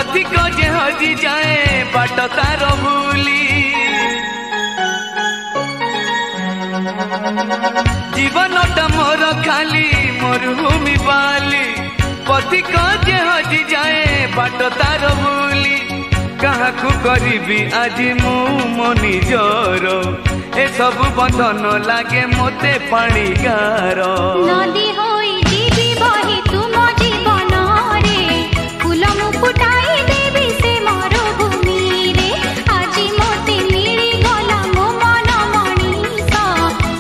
पथिक जे हजि जाए बाट तार भूली जीवनटा मोर खाली मरुभूमि बाली पथिक जे हजि जाए बाट तार भूली काहाकू करिबी आजि मु मो निजर ए सब बंधन लागे मोते पानी गार नदी होई जीवी बही तुम जीवन रे फूल मु फुटाई देवी से मरुभूमि रे आजि मोते मिली गला मो मन मनीष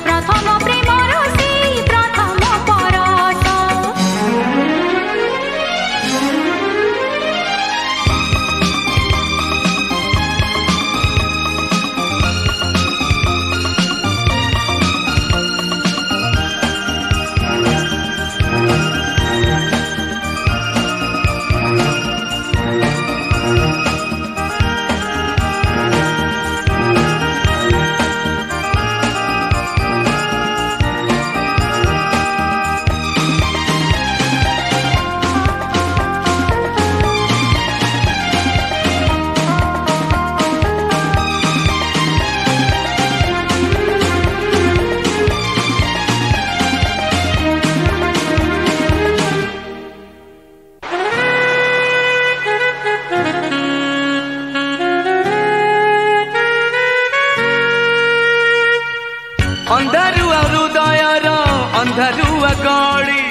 प्रथम प्रेमर से प्रथम परस अंधारुआ हृदयर अंधारुआ गली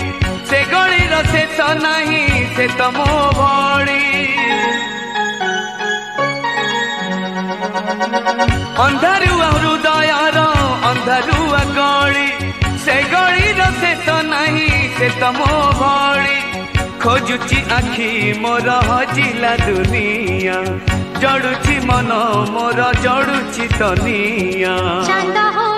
से गलीर शेष नहीं से तो मो भली अंधारुआ हृदयर अंधारुआ गली से गलीर शेष नहीं से तो मो भली खोजुची आखि मोर हजिला दुनिया जड़ुची मन मोर जड़ुची तनिया चांद हो